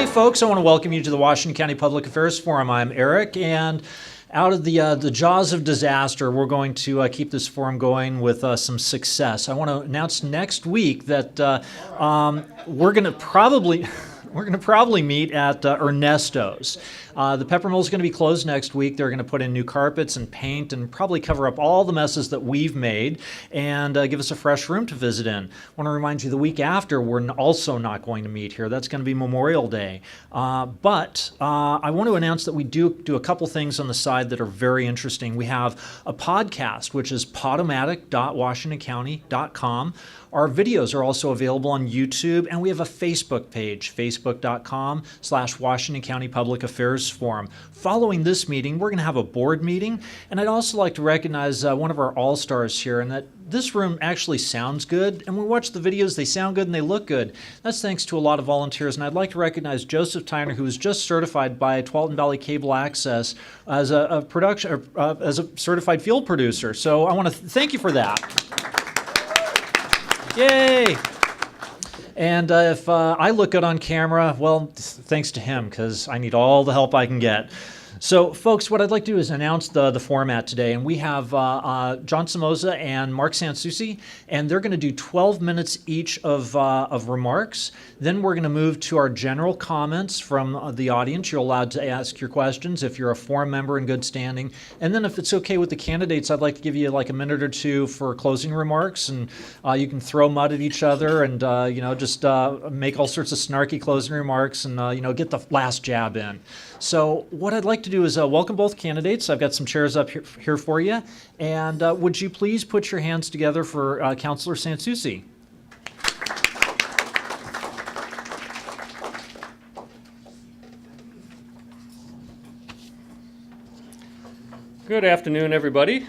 folks. I want to welcome you to the Washington County Public Affairs Forum. I'm Eric, and out of the jaws of disaster, we're going to keep this forum going with some success. I want to announce next week that we're going to probably meet at Ernesto's. The Pepper Mill is going to be closed next week. They're going to put in new carpets and paint and probably cover up all the messes that we've made and give us a fresh room to visit in. I want to remind you the week after we're also not going to meet here. That's going to be Memorial Day. But I want to announce that we do a couple things on the side that are very interesting. We have a podcast, which is podomatic.washingtoncounty.com. Our videos are also available on YouTube, and we have a Facebook page, facebook.com/Washington County Public Affairs Forum. Following this meeting, we're going to have a board meeting, and I'd also like to recognize one of our all-stars here, and that this room actually sounds good, and when we watch the videos, they sound good and they look good. That's thanks to a lot of volunteers, and I'd like to recognize Joseph Tyner, who was just certified by Tualatin Valley Cable Access as a certified field producer. So I want to thank you for that. Yay! And if I look good on camera, well, thanks to him, because I need all the help I can get. So, folks, what I'd like to do is announce the format today, and we have John Samoza and Marc Soucie, and they're going to do 12 minutes each of remarks. Then we're going to move to our general comments from the audience. You're allowed to ask your questions if you're a forum member in good standing. And then if it's okay with the candidates, I'd like to give you like a minute or two for closing remarks, and you can throw mud at each other and just make all sorts of snarky closing remarks and get the last jab in. So what I'd like to do is welcome both candidates. I've got some chairs up here for you. And would you please put your hands together for Councilor Soucie? Good afternoon, everybody.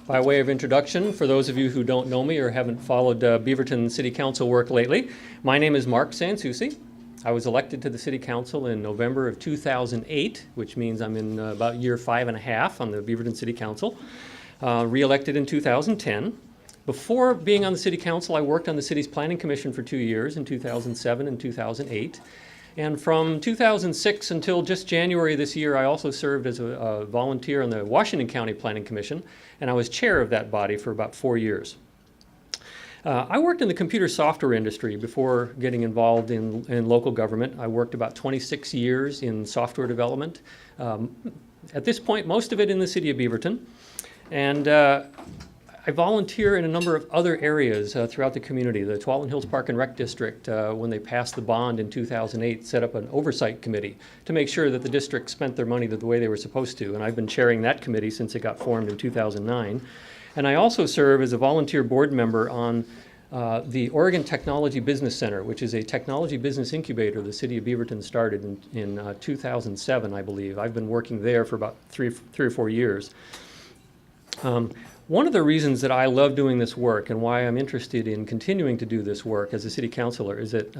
By way of introduction, for those of you who don't know me or haven't followed Beaverton City Council work lately, my name is Marc Soucie. I was elected to the City Council in November of 2008, which means I'm in about year 5.5 on the Beaverton City Council. Re-elected in 2010. Before being on the City Council, I worked on the City's Planning Commission for 2 years, in 2007 and 2008. And from 2006 until just January this year, I also served as a volunteer on the Washington County Planning Commission, and I was chair of that body for about 4 years. I worked in the computer software industry before getting involved in local government. I worked about 26 years in software development. At this point, most of it in the city of Beaverton. And I volunteer in a number of other areas throughout the community. The Tualatin Hills Park and Rec District, when they passed the bond in 2008, set up an oversight committee to make sure that the district spent their money the way they were supposed to. And I've been chairing that committee since it got formed in 2009. And I also serve as a volunteer board member on the Oregon Technology Business Center, which is a technology business incubator the city of Beaverton started in 2007, I believe. I've been working there for about three or 4 years. One of the reasons that I love doing this work and why I'm interested in continuing to do this work as a city councilor is that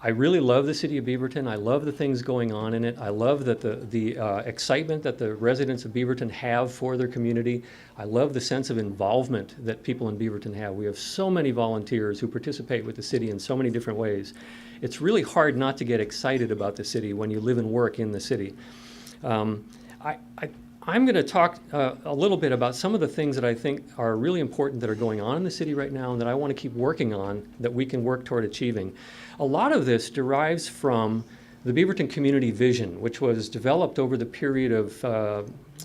I really love the city of Beaverton. I love the things going on in it. I love that the excitement that the residents of Beaverton have for their community. I love the sense of involvement that people in Beaverton have. We have so many volunteers who participate with the city in so many different ways. It's really hard not to get excited about the city when you live and work in the city. I'm going to talk a little bit about some of the things that I think are really important that are going on in the city right now and that I want to keep working on that we can work toward achieving. A lot of this derives from the Beaverton Community Vision, which was developed over the period of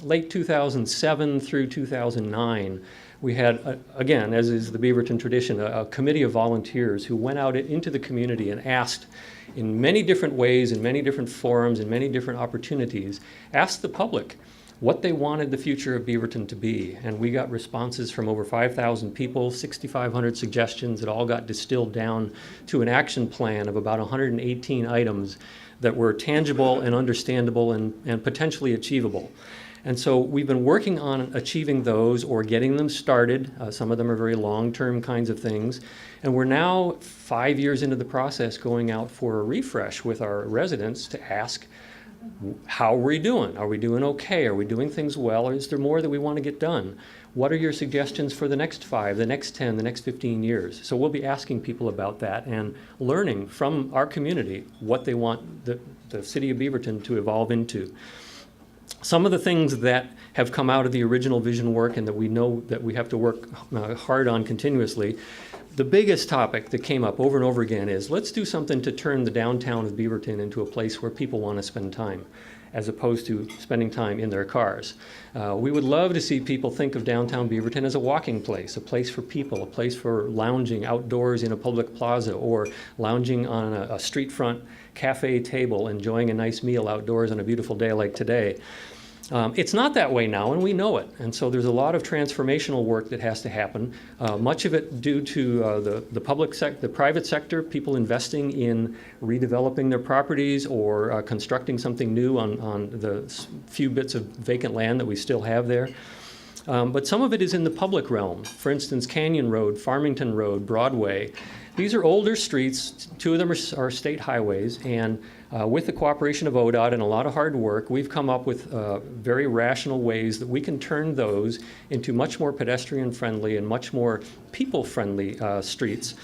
late 2007 through 2009. We had, again, as is the Beaverton tradition, a committee of volunteers who went out into the community and asked in many different ways, in many different forums, in many different opportunities, asked the public what they wanted the future of Beaverton to be. And we got responses from over 5,000 people, 6,500 suggestions that all got distilled down to an action plan of about 118 items that were tangible and understandable and potentially achievable. And so we've been working on achieving those or getting them started. Some of them are very long-term kinds of things. And we're now 5 years into the process going out for a refresh with our residents to ask How are we doing? Are we doing okay? Are we doing things well? Or is there more that we want to get done? What are your suggestions for the next 5, the next 10, the next 15 years? So we'll be asking people about that and learning from our community what they want the city of Beaverton to evolve into. Some of the things that have come out of the original vision work and that we know that we have to work hard on continuously, the biggest topic that came up over and over again is let's do something to turn the downtown of Beaverton into a place where people want to spend time, as opposed to spending time in their cars. We would love to see people think of downtown Beaverton as a walking place, a place for people, a place for lounging outdoors in a public plaza or lounging on a street front cafe table, enjoying a nice meal outdoors on a beautiful day like today. It's not that way now, and we know it. And so there's a lot of transformational work that has to happen. Much of it due to the private sector, people investing in redeveloping their properties or constructing something new on the few bits of vacant land that we still have there. But some of it is in the public realm. For instance, Canyon Road, Farmington Road, Broadway. These are older streets. 2 of them are state highways, and with the cooperation of ODOT and a lot of hard work, we've come up with very rational ways that we can turn those into much more pedestrian-friendly and much more people-friendly streets.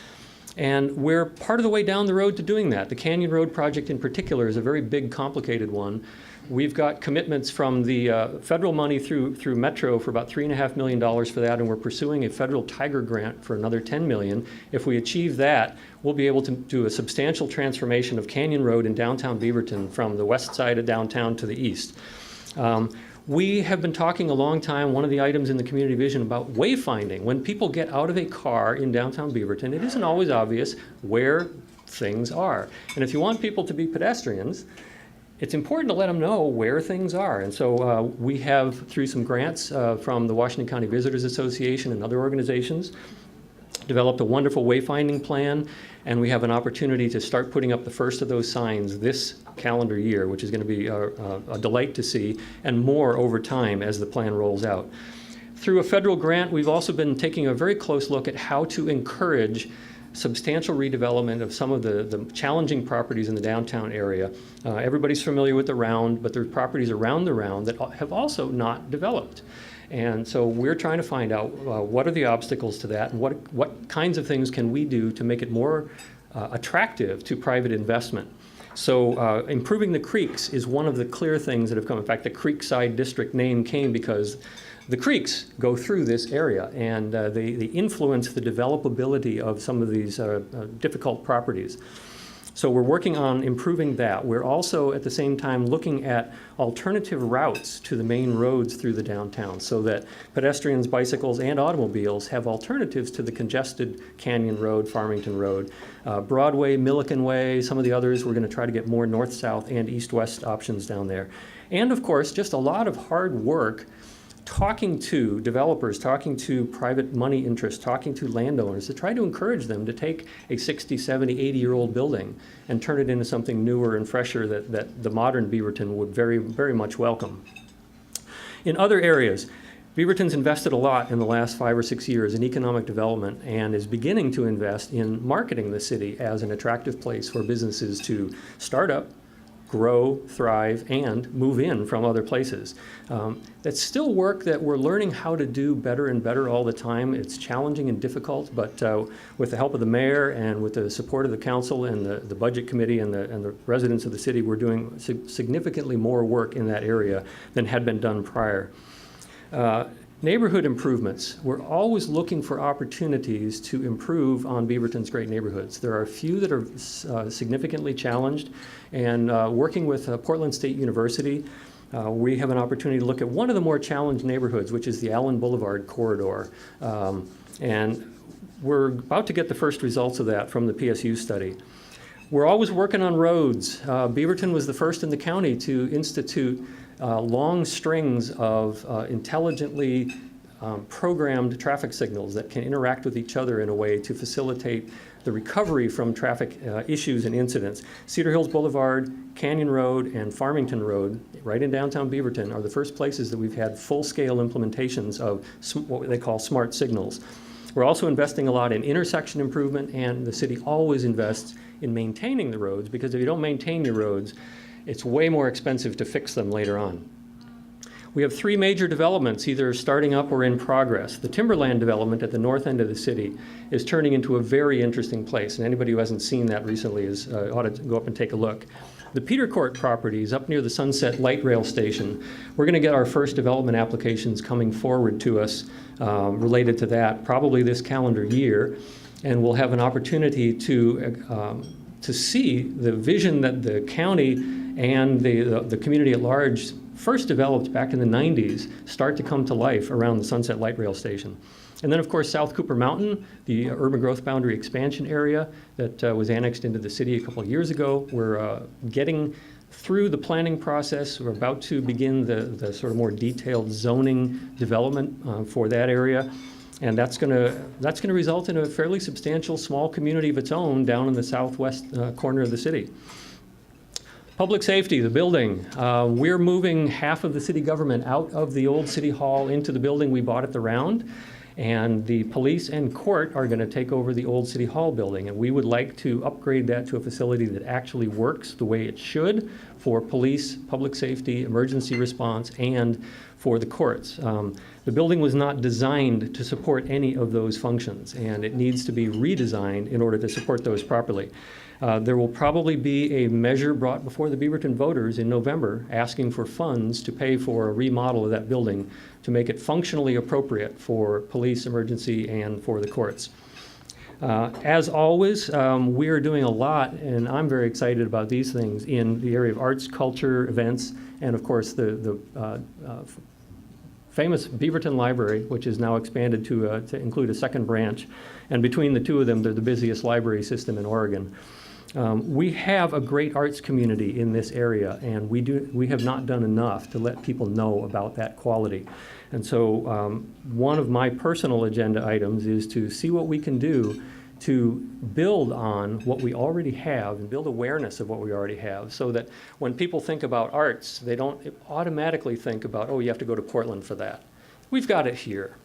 And we're part of the way down the road to doing that. The Canyon Road project in particular is a very big, complicated one. We've got commitments from the federal money through Metro for about $3.5 million for that, and we're pursuing a federal Tiger grant for another $10 million. If we achieve that, we'll be able to do a substantial transformation of Canyon Road in downtown Beaverton from the west side of downtown to the east. We have been talking a long time, one of the items in the community vision, about wayfinding. When people get out of a car in downtown Beaverton, it isn't always obvious where things are. And if you want people to be pedestrians, it's important to let them know where things are. And so we have, through some grants from the Washington County Visitors Association and other organizations, developed a wonderful wayfinding plan, and we have an opportunity to start putting up the first of those signs this calendar year, which is going to be a delight to see, and more over time as the plan rolls out. Through a federal grant, we've also been taking a very close look at how to encourage substantial redevelopment of some of the challenging properties in the downtown area. Everybody's familiar with the Round, but there's properties around the Round that have also not developed. And so we're trying to find out what are the obstacles to that and what kinds of things can we do to make it more attractive to private investment. So improving the creeks is one of the clear things that have come. In fact, the Creekside District name came because the creeks go through this area, and they influence the developability of some of these difficult properties. So we're working on improving that. We're also, at the same time, looking at alternative routes to the main roads through the downtown so that pedestrians, bicycles, and automobiles have alternatives to the congested Canyon Road, Farmington Road, Broadway, Milliken Way, some of the others. We're going to try to get more north-south and east-west options down there. And, of course, just a lot of hard work talking to developers, talking to private money interests, talking to landowners to try to encourage them to take a 60, 70, 80-year-old building and turn it into something newer and fresher that the modern Beaverton would very, very much welcome. In other areas, Beaverton's invested a lot in the last 5 or 6 years in economic development and is beginning to invest in marketing the city as an attractive place for businesses to start up, grow, thrive, and move in from other places. That's still work that we're learning how to do better and better all the time. It's challenging and difficult, but with the help of the mayor and with the support of the council and the budget committee and the residents of the city, we're doing significantly more work in that area than had been done prior. Neighborhood improvements. We're always looking for opportunities to improve on Beaverton's great neighborhoods. There are a few that are significantly challenged, and working with Portland State University, we have an opportunity to look at one of the more challenged neighborhoods, which is the Allen Boulevard corridor. And we're about to get the first results of that from the PSU study. We're always working on roads. Beaverton was the first in the county to institute long strings of intelligently programmed traffic signals that can interact with each other in a way to facilitate the recovery from traffic issues and incidents. Cedar Hills Boulevard, Canyon Road, and Farmington Road, right in downtown Beaverton, are the first places that we've had full-scale implementations of what they call smart signals. We're also investing a lot in intersection improvement, and the city always invests in maintaining the roads, because if you don't maintain your roads, It's way more expensive to fix them later on. We have 3 major developments either starting up or in progress. The Timberland development at the north end of the city is turning into a very interesting place, and anybody who hasn't seen that recently ought to go up and take a look. The Peter Court properties up near the Sunset Light Rail Station, we're going to get our first development applications coming forward to us related to that probably this calendar year, and we'll have an opportunity to see the vision that the county and the community at large first developed back in the 90s start to come to life around the Sunset Light Rail Station. And then, of course, South Cooper Mountain, the urban growth boundary expansion area that was annexed into the city a couple of years ago. We're getting through the planning process. We're about to begin the sort of more detailed zoning development for that area. And that's going to result in a fairly substantial small community of its own down in the southwest corner of the city. Public safety, the building. We're moving half of the city government out of the old city hall into the building we bought at the Round. And the police and court are going to take over the old city hall building. And we would like to upgrade that to a facility that actually works the way it should for police, public safety, emergency response, and for the courts. The building was not designed to support any of those functions, and it needs to be redesigned in order to support those properly. There will probably be a measure brought before the Beaverton voters in November asking for funds to pay for a remodel of that building to make it functionally appropriate for police, emergency, and for the courts. As always, we are doing a lot, and I'm very excited about these things in the area of arts, culture, events, and of course the famous Beaverton Library, which is now expanded to include a second branch. And between the two of them, they're the busiest library system in Oregon. We have a great arts community in this area, and we have not done enough to let people know about that quality. And so one of my personal agenda items is to see what we can do to build on what we already have and build awareness of what we already have, so that when people think about arts, they don't automatically think about, oh, you have to go to Portland for that. We've got it here.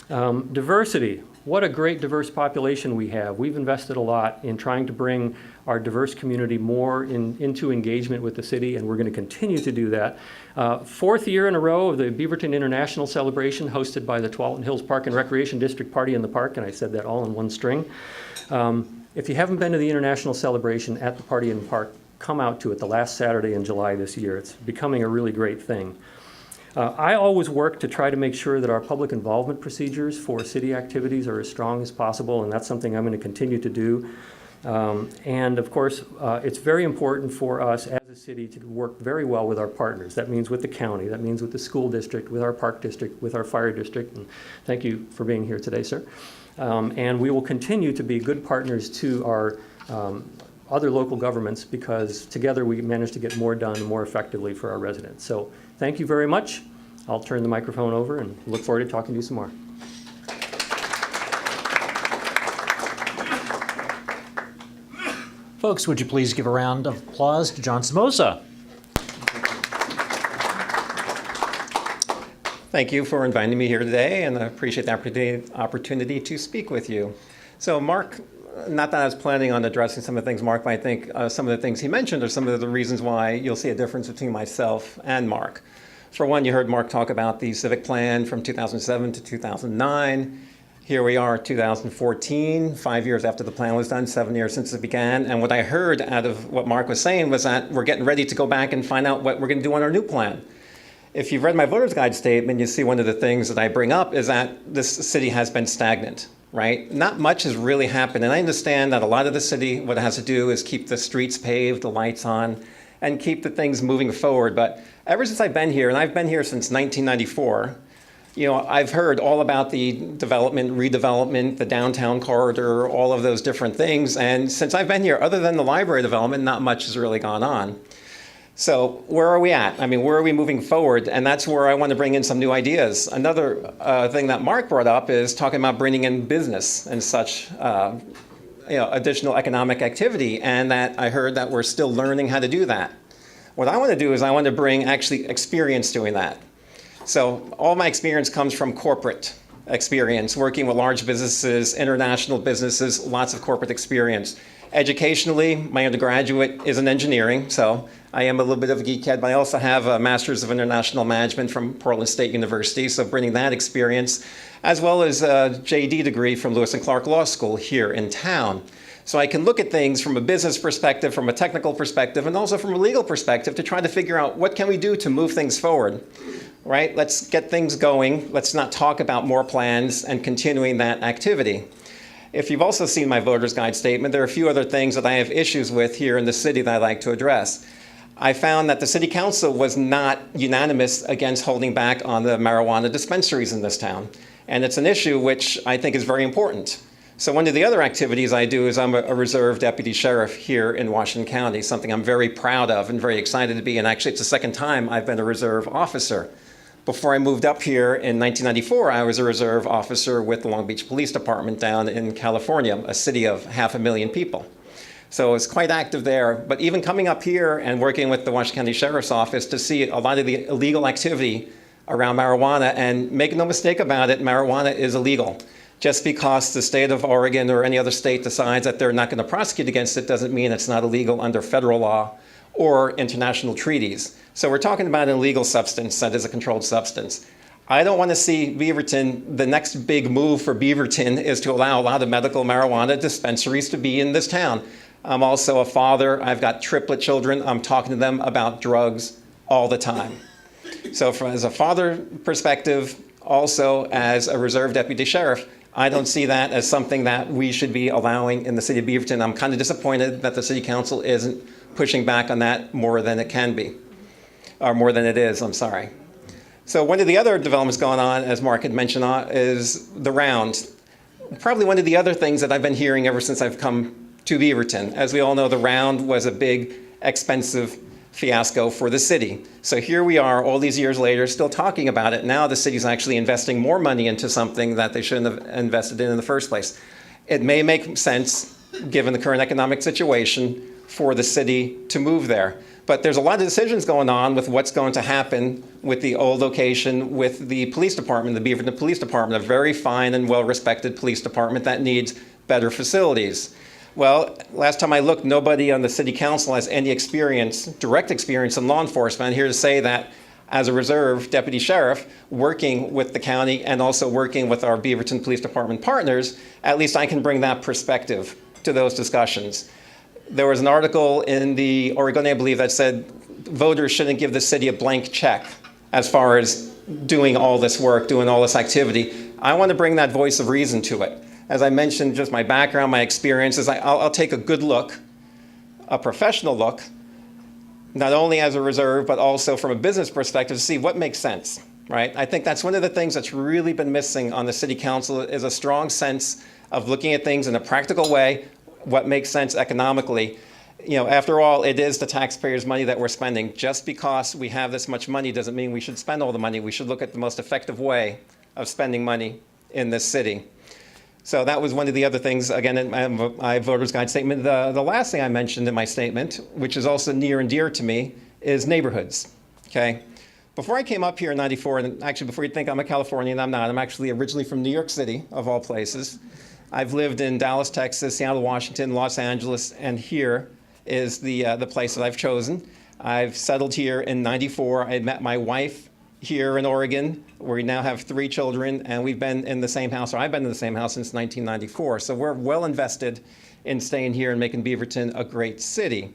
Diversity. What a great diverse population we have. We've invested a lot in trying to bring our diverse community more into engagement with the city, and we're going to continue to do that. 4th year in a row of the Beaverton International Celebration, hosted by the Tualatin Hills Park and Recreation District Party in the Park, and I said that all in one string. If you haven't been to the International Celebration at the Party in the Park, come out to it the last Saturday in July this year. It's becoming a really great thing. I always work to try to make sure that our public involvement procedures for city activities are as strong as possible, and that's something I'm going to continue to do. And of course, it's very important for us as a city to work very well with our partners. That means with the county, that means with the school district, with our park district, with our fire district. And thank you for being here today, sir. And we will continue to be good partners to our other local governments, because together we manage to get more done more effectively for our residents. So thank you very much. I'll turn the microphone over and look forward to talking to you some more. Folks, would you please give a round of applause to John Samoza? Thank you for inviting me here today, and I appreciate the opportunity to speak with you. So Mark, not that I was planning on addressing some of the things Mark might think, some of the things he mentioned are some of the reasons why you'll see a difference between myself and Mark. For one, you heard Mark talk about the civic plan from 2007 to 2009. Here we are, 2014, 5 years after the plan was done, 7 years since it began. And what I heard out of what Mark was saying was that we're getting ready to go back and find out what we're going to do on our new plan. If you've read my voter's guide statement, you see one of the things that I bring up is that this city has been stagnant, right? Not much has really happened. And I understand that a lot of the city, what it has to do is keep the streets paved, the lights on, and keep the things moving forward. But ever since I've been here, and I've been here since 1994, I've heard all about the development, redevelopment, the downtown corridor, all of those different things. And since I've been here, other than the library development, not much has really gone on. So where are we at? I mean, where are we moving forward? And that's where I want to bring in some new ideas. Another thing that Mark brought up is talking about bringing in business and such, additional economic activity. And that I heard that we're still learning how to do that. What I want to do is I want to bring actually experience doing that. So all my experience comes from corporate experience, working with large businesses, international businesses, lots of corporate experience. Educationally, my undergraduate is in engineering, so I am a little bit of a geekhead, but I also have a Master's of International Management from Portland State University, so bringing that experience, as well as a JD degree from Lewis and Clark Law School here in town. So I can look at things from a business perspective, from a technical perspective, and also from a legal perspective to try to figure out what can we do to move things forward, right? Let's get things going. Let's not talk about more plans and continuing that activity. If you've also seen my voter's guide statement, there are a few other things that I have issues with here in the city that I'd like to address. I found that the city council was not unanimous against holding back on the marijuana dispensaries in this town. And it's an issue which I think is very important. So one of the other activities I do is I'm a reserve deputy sheriff here in Washington County, something I'm very proud of and very excited to be. And actually, it's the second time I've been a reserve officer. Before I moved up here in 1994, I was a reserve officer with the Long Beach Police Department down in California, a city of 500,000 people. So I was quite active there. But even coming up here and working with the Washington County Sheriff's Office to see a lot of the illegal activity around marijuana, and make no mistake about it, marijuana is illegal. Just because the state of Oregon or any other state decides that they're not going to prosecute against it doesn't mean it's not illegal under federal law or international treaties. So we're talking about an illegal substance that is a controlled substance. I don't want to see Beaverton, the next big move for Beaverton is to allow a lot of medical marijuana dispensaries to be in this town. I'm also a father. I've got triplet children. I'm talking to them about drugs all the time. So as a father perspective, also as a reserve deputy sheriff, I don't see that as something that we should be allowing in the city of Beaverton. I'm kind of disappointed that the city council isn't pushing back on that more than it can be, or more than it is, I'm sorry. So one of the other developments going on, as Mark had mentioned, is the round. Probably one of the other things that I've been hearing ever since I've come to Beaverton. As we all know, the round was a big, expensive fiasco for the city. So here we are all these years later still talking about it. Now the city's actually investing more money into something that they shouldn't have invested in the first place. It may make sense, given the current economic situation, for the city to move there. But there's a lot of decisions going on with what's going to happen with the old location, with the police department, the Beaverton Police Department, a very fine and well-respected police department that needs better facilities. Well, last time I looked, nobody on the city council has any experience, direct experience in law enforcement. I'm here to say that as a reserve deputy sheriff, working with the county and also working with our Beaverton Police Department partners, at least I can bring that perspective to those discussions. There was an article in the Oregonian, I believe, that said voters shouldn't give the city a blank check as far as doing all this work, doing all this activity. I want to bring that voice of reason to it. As I mentioned, just my background, my experiences, I'll take a good look, a professional look, not only as a reserve, but also from a business perspective to see what makes sense, right? I think that's one of the things that's really been missing on the city council is a strong sense of looking at things in a practical way, what makes sense economically. You know, after all, it is the taxpayers' money that we're spending. Just because we have this much money doesn't mean we should spend all the money. We should look at the most effective way of spending money in this city. So that was one of the other things, again, in my voter's guide statement. The last thing I mentioned in my statement, which is also near and dear to me, is neighborhoods, okay? Before I came up here in '94, and actually before you think I'm a Californian, I'm not. I'm actually originally from New York City, of all places. I've lived in Dallas, Texas, Seattle, Washington, Los Angeles, and here is the place that I've chosen. I've settled here in '94. I met my wife here in Oregon. We now have 3 children, and we've been in the same house, or I've been in the same house since 1994. So we're well invested in staying here and making Beaverton a great city.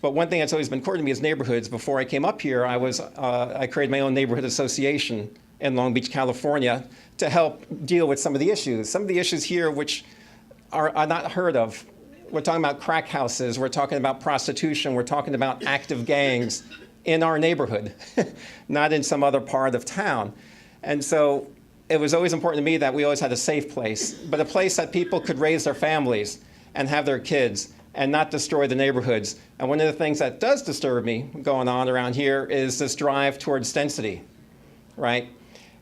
But one thing that's always been core to me is neighborhoods. Before I came up here, I created my own neighborhood association in Long Beach, California, to help deal with some of the issues. Some of the issues here which are not heard of. We're talking about crack houses, we're talking about prostitution, we're talking about active gangs in our neighborhood, not in some other part of town. And so it was always important to me that we always had a safe place, but a place that people could raise their families and have their kids and not destroy the neighborhoods. And one of the things that does disturb me going on around here is this drive towards density, right?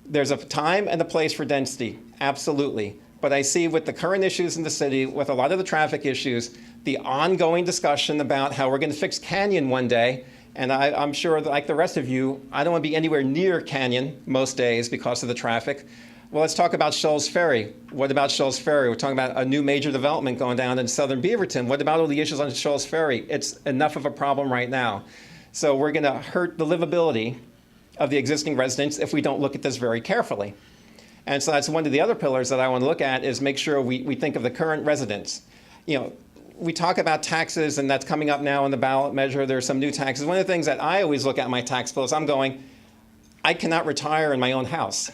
There's a time and a place for density, absolutely. But I see with the current issues in the city, with a lot of the traffic issues, the ongoing discussion about how we're going to fix Canyon one day. And I'm sure that, like the rest of you, I don't want to be anywhere near Canyon most days because of the traffic. Well, let's talk about Shoals Ferry. What about Shoals Ferry? We're talking about a new major development going down in southern Beaverton. What about all the issues on Shoals Ferry? It's enough of a problem right now. So we're going to hurt the livability of the existing residents if we don't look at this very carefully. And so that's one of the other pillars that I want to look at, is make sure we think of the current residents. We talk about taxes, and that's coming up now in the ballot measure. There's some new taxes. One of the things that I always look at my tax bill is I cannot retire in my own house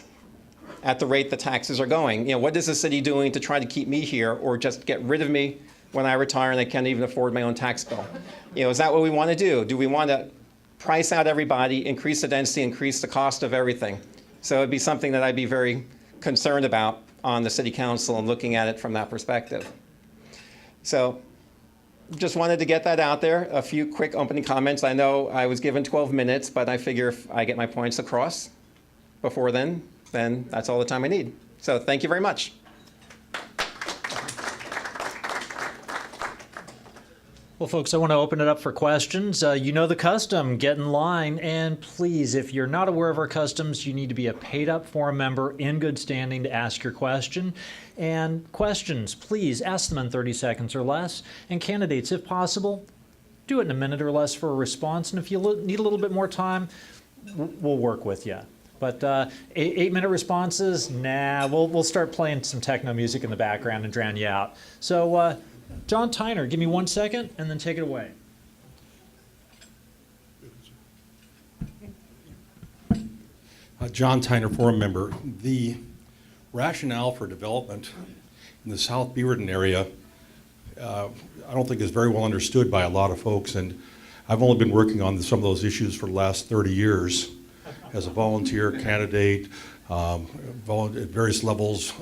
at the rate the taxes are going. What is the city doing to try to keep me here, or just get rid of me when I retire and I can't even afford my own tax bill? Is that what we want to do? Do we want to price out everybody, increase the density, increase the cost of everything? So it'd be something that I'd be very concerned about on the city council and looking at it from that perspective. So just wanted to get that out there. A few quick opening comments. I know I was given 12 minutes, but I figure if I get my points across before then that's all the time I need. So thank you very much. Well, folks, I want to open it up for questions. You know the custom. Get in line. And please, if you're not aware of our customs, you need to be a paid-up forum member in good standing to ask your question. And questions, please ask them in 30 seconds or less. And candidates, if possible, do it in a minute or less for a response. And if you need a little bit more time, we'll work with you. But 8-minute responses, nah, we'll start playing some techno music in the background and drown you out. So, John Tyner, give me 1 second and then take it away. John Tyner, forum member. The rationale for development in the South Beaverton area, I don't think is very well understood by a lot of folks, and I've only been working on some of those issues for the last 30 years as a volunteer candidate, at various levels,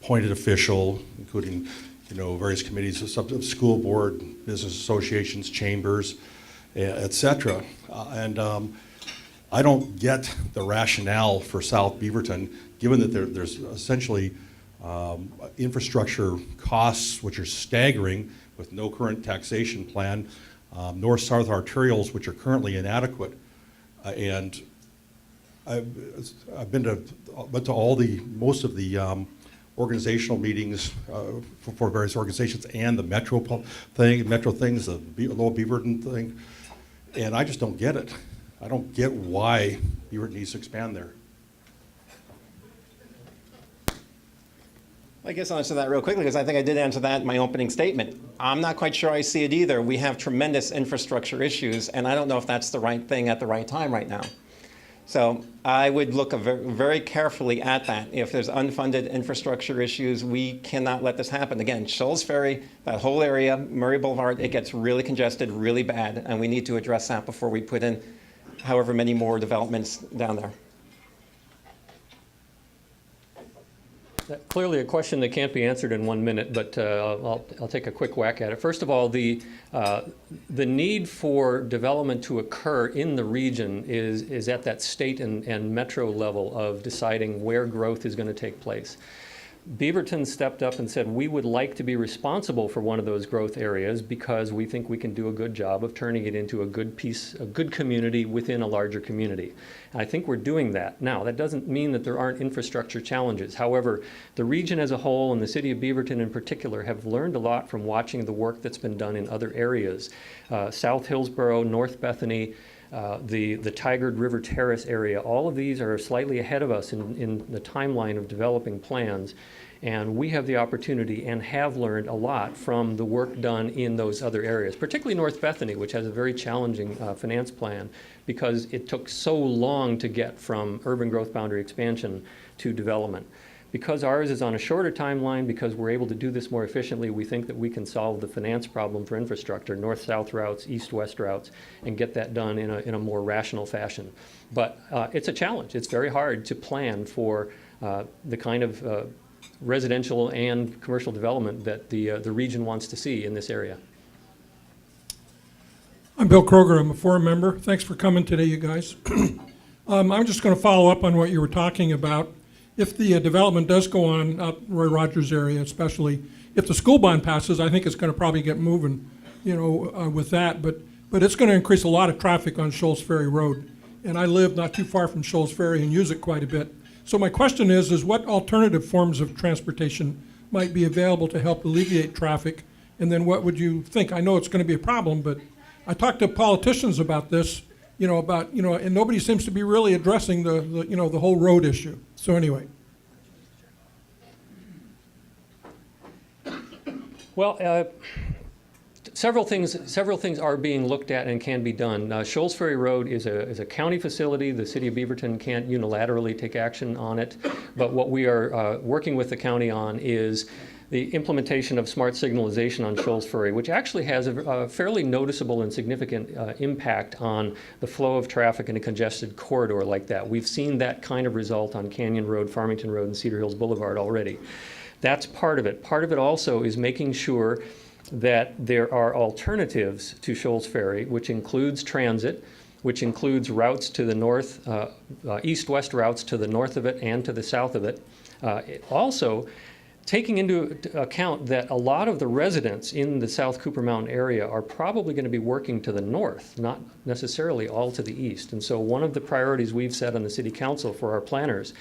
appointed official, including various committees of school board, business associations, chambers, et cetera. And I don't get the rationale for South Beaverton, given that there's essentially infrastructure costs which are staggering with no current taxation plan, north-south arterials which are currently inadequate. And I've been to most of the organizational meetings for various organizations and the metro things, the Lower Beaverton thing, and I just don't get it. I don't get why Beaverton needs to expand there. I guess I'll answer that real quickly, because I think I did answer that in my opening statement. I'm not quite sure I see it either. We have tremendous infrastructure issues, and I don't know if that's the right thing at the right time right now. So I would look very carefully at that. If there's unfunded infrastructure issues, we cannot let this happen. Again, Shoals Ferry, that whole area, Murray Boulevard, it gets really congested, really bad, and we need to address that before we put in however many more developments down there. Clearly a question that can't be answered in 1 minute, but I'll take a quick whack at it. First of all, the need for development to occur in the region is at that state and metro level of deciding where growth is going to take place. Beaverton stepped up and said, we would like to be responsible for one of those growth areas because we think we can do a good job of turning it into a good community within a larger community. And I think we're doing that. Now, that doesn't mean that there aren't infrastructure challenges. However, the region as a whole and the city of Beaverton in particular have learned a lot from watching the work that's been done in other areas. South Hillsborough, North Bethany, the Tigard River Terrace area, all of these are slightly ahead of us in the timeline of developing plans. And we have the opportunity and have learned a lot from the work done in those other areas, particularly North Bethany, which has a very challenging finance plan because it took so long to get from urban growth boundary expansion to development. Because ours is on a shorter timeline, because we're able to do this more efficiently, we think that we can solve the finance problem for infrastructure, north-south routes, east-west routes, and get that done in a more rational fashion. But it's a challenge. It's very hard to plan for the kind of residential and commercial development that the region wants to see in this area. I'm Bill Kroger. I'm a forum member. Thanks for coming today, you guys. I'm just going to follow up on what you were talking about. If the development does go on up Roy Rogers area, especially if the school bond passes, I think it's going to probably get moving, with that. But it's going to increase a lot of traffic on Shoals Ferry Road, and I live not too far from Shoals Ferry and use it quite a bit. So my question is what alternative forms of transportation might be available to help alleviate traffic? And then what would you think? I know it's going to be a problem, but I talked to politicians about this, and nobody seems to be really addressing the whole road issue. So anyway. Well, several things are being looked at and can be done. Shoals Ferry Road is a county facility. The city of Beaverton can't unilaterally take action on it, but what we are working with the county on is the implementation of smart signalization on Shoals Ferry, which actually has a fairly noticeable and significant impact on the flow of traffic in a congested corridor like that. We've seen that kind of result on Canyon Road, Farmington Road, and Cedar Hills Boulevard already. That's part of it. Part of it also is making sure that there are alternatives to Shoals Ferry, which includes transit, which includes routes to the north, east-west routes to the north of it and to the south of it. Also, taking into account that a lot of the residents in the South Cooper Mountain area are probably going to be working to the north, not necessarily all to the east. And so one of the priorities we've set on the City Council for our planners,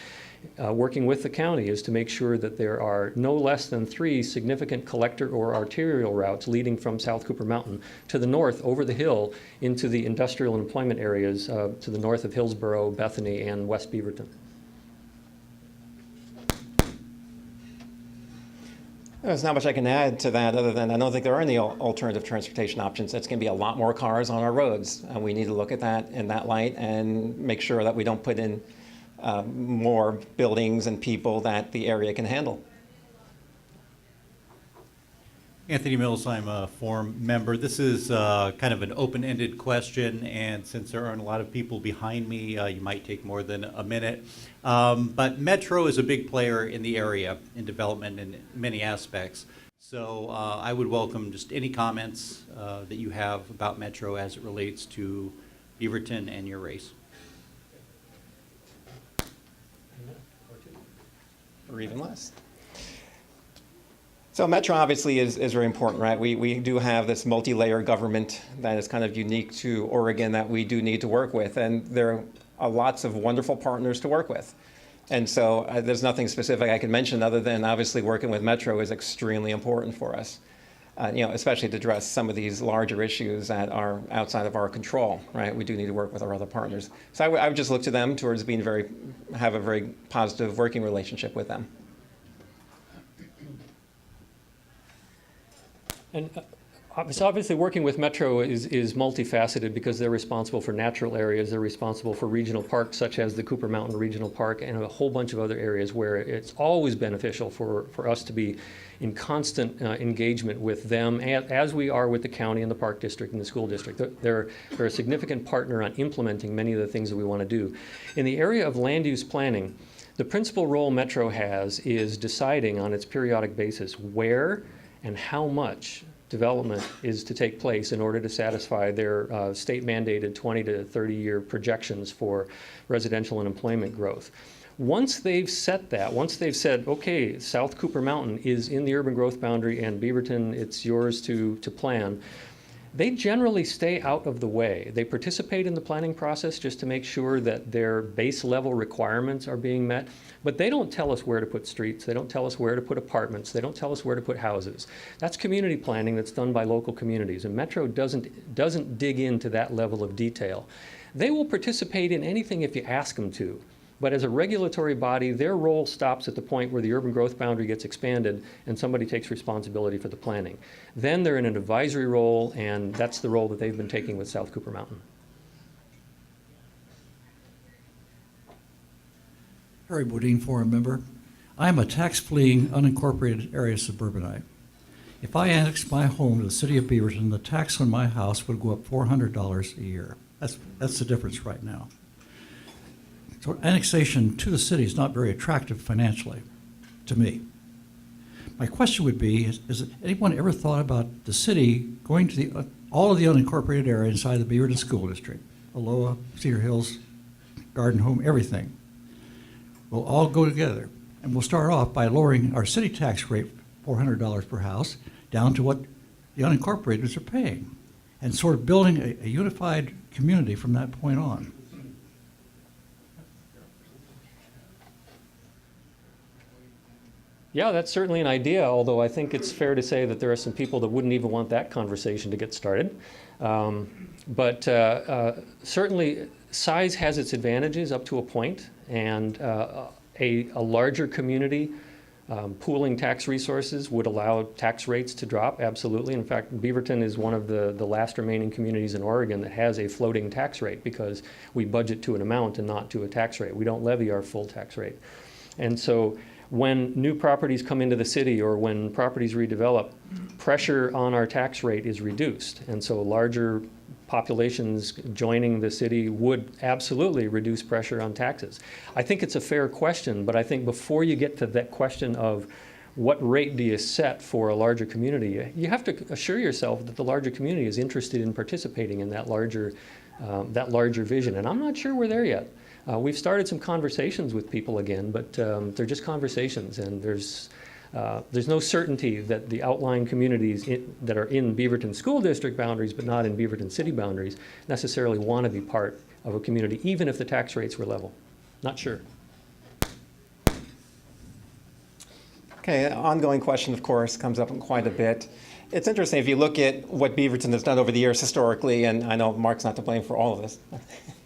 working with the county, is to make sure that there are no less than 3 significant collector or arterial routes leading from South Cooper Mountain to the north over the hill into the industrial and employment areas to the north of Hillsborough, Bethany, and West Beaverton. There's not much I can add to that other than I don't think there are any alternative transportation options. It's going to be a lot more cars on our roads, and we need to look at that in that light and make sure that we don't put in more buildings and people that the area can handle. Anthony Mills, I'm a forum member. This is kind of an open-ended question, and since there aren't a lot of people behind me, you might take more than a minute. But Metro is a big player in the area in development in many aspects. So I would welcome just any comments that you have about Metro as it relates to Beaverton and your race. Or even less. So Metro obviously is very important, right? We do have this multi-layer government that is kind of unique to Oregon that we do need to work with, and there are lots of wonderful partners to work with. And so there's nothing specific I can mention other than obviously working with Metro is extremely important for us, especially to address some of these larger issues that are outside of our control, right? We do need to work with our other partners. So I would just look to them towards have a very positive working relationship with them. And obviously working with Metro is multifaceted because they're responsible for natural areas, they're responsible for regional parks such as the Cooper Mountain Regional Park and a whole bunch of other areas where it's always beneficial for us to be in constant engagement with them as we are with the county and the park district and the school district. They're a significant partner on implementing many of the things that we want to do. In the area of land use planning, the principal role Metro has is deciding on its periodic basis where and how much development is to take place in order to satisfy their state-mandated 20 to 30-year projections for residential and employment growth. Once they've set that, once they've said, okay, South Cooper Mountain is in the urban growth boundary and Beaverton, it's yours to plan, they generally stay out of the way. They participate in the planning process just to make sure that their base level requirements are being met, but they don't tell us where to put streets, they don't tell us where to put apartments, they don't tell us where to put houses. That's community planning that's done by local communities, and Metro doesn't dig into that level of detail. They will participate in anything if you ask them to. But as a regulatory body, their role stops at the point where the urban growth boundary gets expanded and somebody takes responsibility for the planning. Then they're in an advisory role, and that's the role that they've been taking with South Cooper Mountain. Harry Bodine, forum member. I am a tax-fleeing, unincorporated area suburbanite. If I annexed my home to the city of Beaverton, the tax on my house would go up $400 a year. That's the difference right now. So annexation to the city is not very attractive financially to me. My question would be, has anyone ever thought about the city going to all of the unincorporated area inside the Beaverton School District, Aloha, Cedar Hills, Garden Home, everything? We'll all go together, and we'll start off by lowering our city tax rate, $400 per house, down to what the unincorporateds are paying, and sort of building a unified community from that point on. Yeah, that's certainly an idea, although I think it's fair to say that there are some people that wouldn't even want that conversation to get started. But certainly, size has its advantages up to a point, and a larger community pooling tax resources would allow tax rates to drop, absolutely. In fact, Beaverton is one of the last remaining communities in Oregon that has a floating tax rate because we budget to an amount and not to a tax rate. We don't levy our full tax rate. And so when new properties come into the city or when properties redevelop, pressure on our tax rate is reduced. And so larger populations joining the city would absolutely reduce pressure on taxes. I think it's a fair question, but I think before you get to that question of what rate do you set for a larger community, you have to assure yourself that the larger community is interested in participating in that larger vision. And I'm not sure we're there yet. We've started some conversations with people again, but they're just conversations, and there's no certainty that the outlying communities that are in Beaverton School District boundaries but not in Beaverton City boundaries necessarily want to be part of a community, even if the tax rates were level. Not sure. Okay, ongoing question, of course, comes up quite a bit. It's interesting, if you look at what Beaverton has done over the years historically, and I know Mark's not to blame for all of this.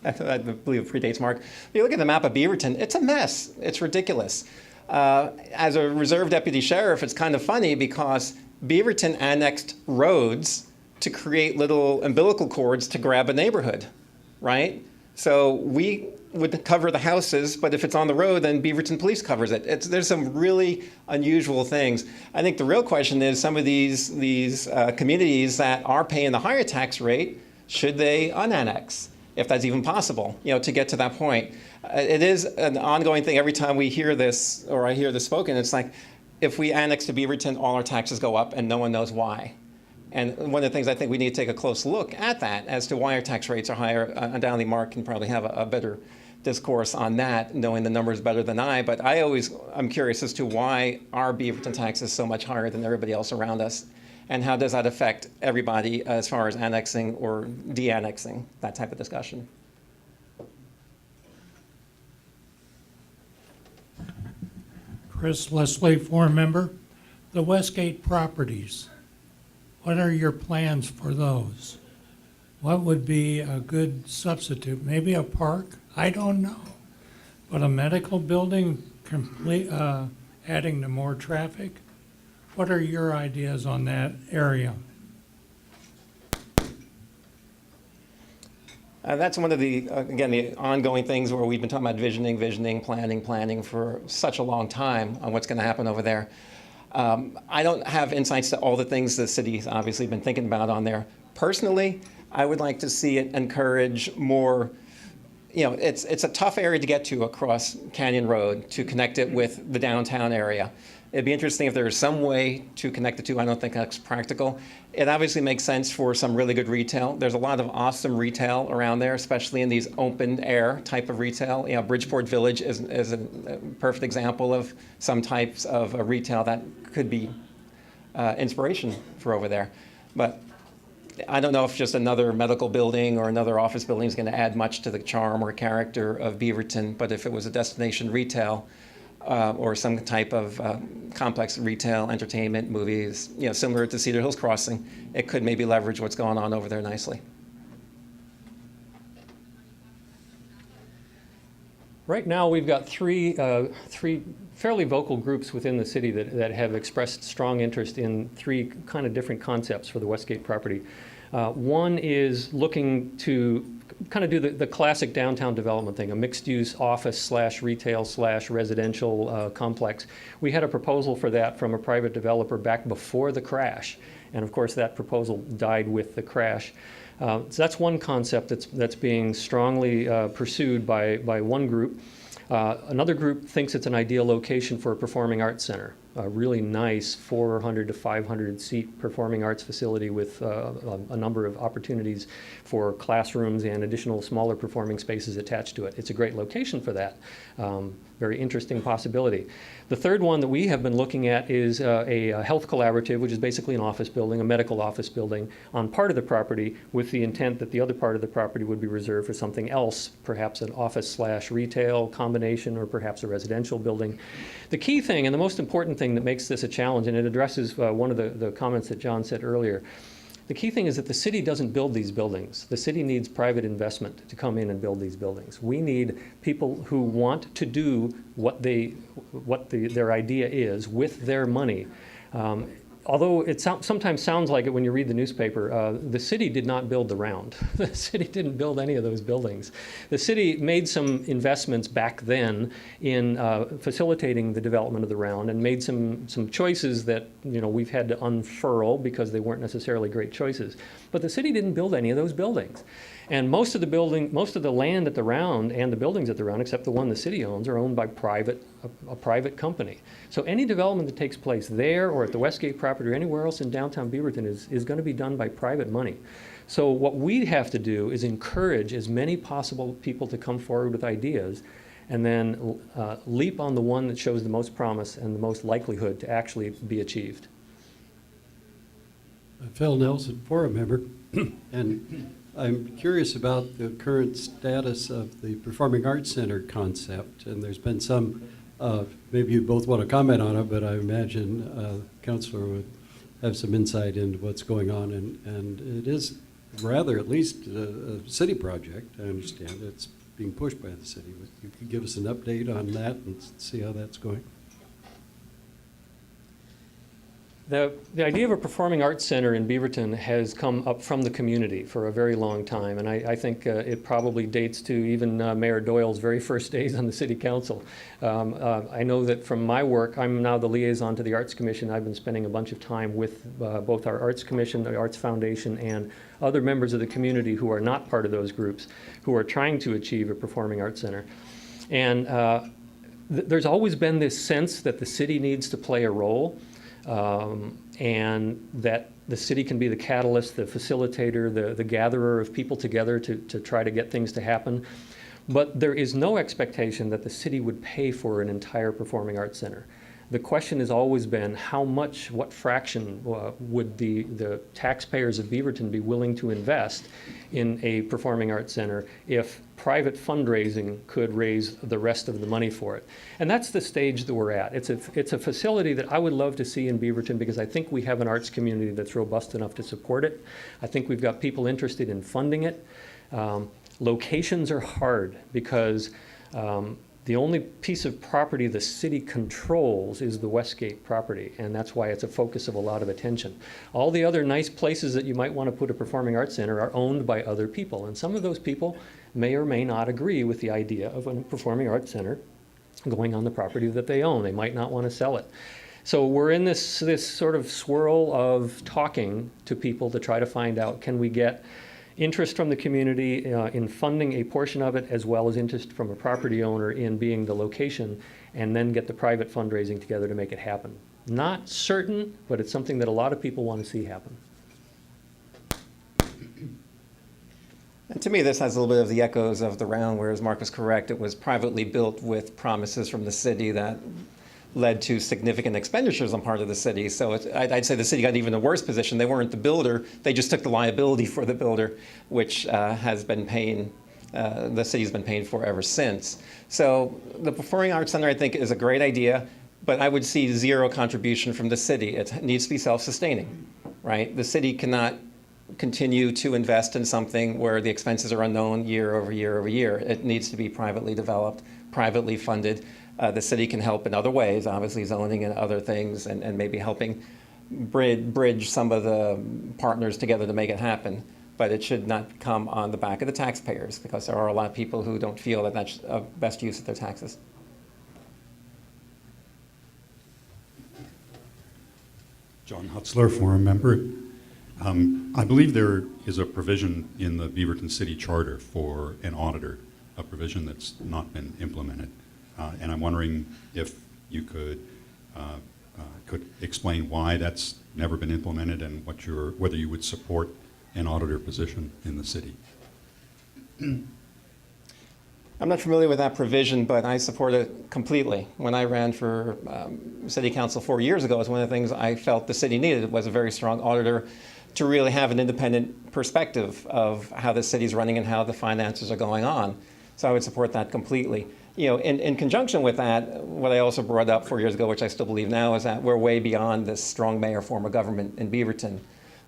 I believe it predates Mark. If you look at the map of Beaverton, it's a mess. It's ridiculous. As a reserve deputy sheriff, it's kind of funny because Beaverton annexed roads to create little umbilical cords to grab a neighborhood, right? So we would cover the houses, but if it's on the road, then Beaverton Police covers it. There's some really unusual things. I think the real question is some of these communities that are paying the higher tax rate, should they unannex, if that's even possible, to get to that point. It is an ongoing thing. Every time we hear this, or I hear this spoken, it's like, if we annex to Beaverton, all our taxes go up and no one knows why. And one of the things I think we need to take a close look at that as to why our tax rates are higher. Undoubtedly, Mark can probably have a better discourse on that, knowing the numbers better than I. But I'm curious as to why our Beaverton tax is so much higher than everybody else around us. And how does that affect everybody as far as annexing or de-annexing, that type of discussion? Chris Leslie, forum member. The Westgate properties, what are your plans for those? What would be a good substitute? Maybe a park? I don't know. But a medical building adding to more traffic? What are your ideas on that area? That's one of the ongoing things where we've been talking about visioning, planning for such a long time on what's going to happen over there. I don't have insights to all the things the city's obviously been thinking about on there. Personally, I would like to see it encourage more. It's a tough area to get to across Canyon Road to connect it with the downtown area. It'd be interesting if there was some way to connect the two. I don't think that's practical. It obviously makes sense for some really good retail. There's a lot of awesome retail around there, especially in these open air type of retail. Bridgeport Village is a perfect example of some types of retail that could be inspiration for over there. But I don't know if just another medical building or another office building is going to add much to the charm or character of Beaverton. But if it was a destination retail, or some type of complex retail, entertainment, movies, similar to Cedar Hills Crossing, it could maybe leverage what's going on over there nicely. Right now, we've got three fairly vocal groups within the city that have expressed strong interest in three kind of different concepts for the Westgate property. One is looking to kind of do the classic downtown development thing, a mixed-use office/retail/residential complex. We had a proposal for that from a private developer back before the crash, and of course that proposal died with the crash. So that's one concept that's being strongly pursued by one group. Another group thinks it's an ideal location for a performing arts center, a really nice 400 to 500 seat performing arts facility with a number of opportunities for classrooms and additional smaller performing spaces attached to it. It's a great location for that. very interesting possibility. The third one that we have been looking at is a health collaborative, which is basically an office building, a medical office building on part of the property, with the intent that the other part of the property would be reserved for something else, perhaps an office/retail combination, or perhaps a residential building. The key thing, and the most important thing that makes this a challenge, and it addresses one of the comments that John said earlier, the key thing is that the city doesn't build these buildings. The city needs private investment to come in and build these buildings. We need people who want to do what their idea is with their money. Although it sometimes sounds like it when you read the newspaper, the city did not build the Round. The city didn't build any of those buildings. The city made some investments back then in facilitating the development of the Round, and made some choices that we've had to unfurl because they weren't necessarily great choices. But the city didn't build any of those buildings. And most of the land at the Round and the buildings at the Round, except the one the city owns, are owned by a private company. So any development that takes place there or at the Westgate property or anywhere else in downtown Beaverton is going to be done by private money. So what we have to do is encourage as many possible people to come forward with ideas, and then leap on the one that shows the most promise and the most likelihood to actually be achieved. Phil Nelson, forum member, and I'm curious about the current status of the Performing Arts Center concept, and there's been some, maybe you both want to comment on it, but I imagine Councilor would have some insight into what's going on, and it is rather, at least, a city project. I understand it's being pushed by the city. But you could give us an update on that and see how that's going. The idea of a performing arts center in Beaverton has come up from the community for a very long time, and I think it probably dates to even Mayor Doyle's very first days on the city council. I know that from my work, I'm now the liaison to the Arts Commission. I've been spending a bunch of time with both our Arts Commission, the Arts Foundation, and other members of the community who are not part of those groups, who are trying to achieve a performing arts center. And there's always been this sense that the city needs to play a role. And that the city can be the catalyst, the facilitator, the gatherer of people together to try to get things to happen. But there is no expectation that the city would pay for an entire performing arts center. The question has always been how much, what fraction would the taxpayers of Beaverton be willing to invest in a performing arts center if private fundraising could raise the rest of the money for it. And that's the stage that we're at. It's a facility that I would love to see in Beaverton because I think we have an arts community that's robust enough to support it. I think we've got people interested in funding it. Locations are hard because the only piece of property the city controls is the Westgate property, and that's why it's a focus of a lot of attention. All the other nice places that you might want to put a performing arts center are owned by other people, and some of those people may or may not agree with the idea of a performing arts center going on the property that they own. They might not want to sell it. So we're in this sort of swirl of talking to people to try to find out, can we get interest from the community in funding a portion of it, as well as interest from a property owner in being the location, and then get the private fundraising together to make it happen. Not certain, but it's something that a lot of people want to see happen. And to me, this has a little bit of the echoes of the Round, whereas Mark was correct. It was privately built with promises from the city that led to significant expenditures on part of the city. So I'd say the city got even a worse position. They weren't the builder. They just took the liability for the builder, which has been paying, the city's been paying for ever since. So the Performing Arts Center, I think, is a great idea, but I would see zero contribution from the city. It needs to be self-sustaining, right? The city cannot continue to invest in something where the expenses are unknown year over year over year. It needs to be privately developed, privately funded. The city can help in other ways, obviously zoning and other things, and maybe helping bridge some of the partners together to make it happen. But it should not come on the back of the taxpayers, because there are a lot of people who don't feel that that's a best use of their taxes. John Hutzler, forum member. I believe there is a provision in the Beaverton City Charter for an auditor, a provision that's not been implemented. And I'm wondering if you could explain why that's never been implemented and whether you would support an auditor position in the city. I'm not familiar with that provision, but I support it completely. When I ran for city council 4 years ago, it was one of the things I felt the city needed was a very strong auditor to really have an independent perspective of how the city's running and how the finances are going on. So I would support that completely. In conjunction with that, what I also brought up 4 years ago, which I still believe now, is that we're way beyond this strong mayor form of government in Beaverton.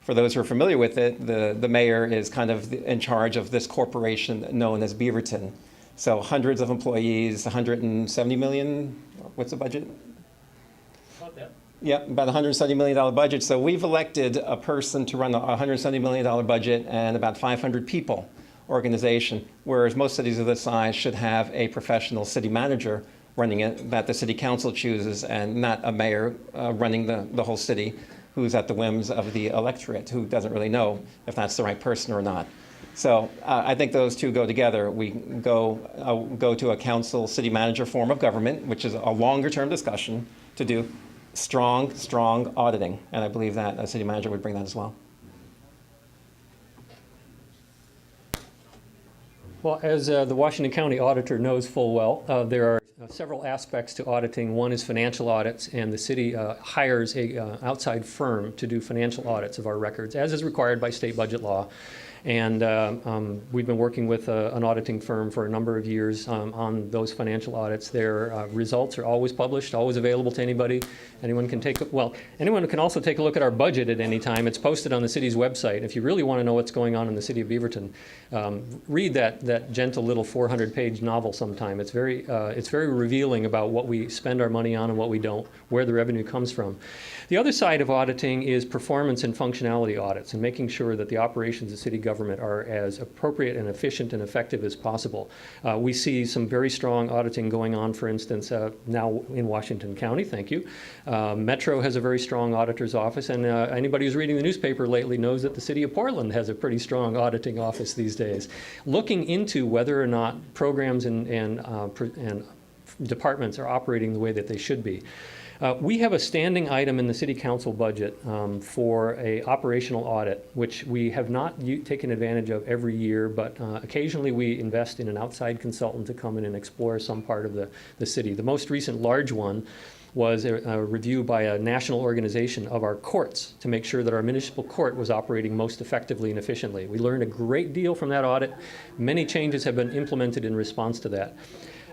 For those who are familiar with it, the mayor is kind of in charge of this corporation known as Beaverton. So hundreds of employees, 170 million, what's the budget? About that. Yep, about $170 million budget. So we've elected a person to run a $170 million budget and about 500 people organization, whereas most cities of this size should have a professional city manager running it that the city council chooses and not a mayor running the whole city who's at the whims of the electorate who doesn't really know if that's the right person or not. So I think those two go together. We go to a council city manager form of government, which is a longer term discussion to do strong auditing. And I believe that a city manager would bring that as well. Well, as the Washington County Auditor knows full well, there are several aspects to auditing. One is financial audits, and the city hires a outside firm to do financial audits of our records, as is required by state budget law. And we've been working with an auditing firm for a number of years on those financial audits. Their results are always published, always available to anybody. Anyone can also take a look at our budget at any time. It's posted on the city's website. If you really want to know what's going on in the city of Beaverton, read that gentle little 400-page novel sometime. It's very revealing about what we spend our money on and what we don't, where the revenue comes from. The other side of auditing is performance and functionality audits and making sure that the operations of city government are as appropriate and efficient and effective as possible. We see some very strong auditing going on, for instance, now in Washington County, thank you. Metro has a very strong auditor's office, and anybody who's reading the newspaper lately knows that the city of Portland has a pretty strong auditing office these days, looking into whether or not programs and departments are operating the way that they should be. We have a standing item in the city council budget for a operational audit, which we have not taken advantage of every year, but occasionally we invest in an outside consultant to come in and explore some part of the city. The most recent large one was a review by a national organization of our courts to make sure that our municipal court was operating most effectively and efficiently. We learned a great deal from that audit. Many changes have been implemented in response to that.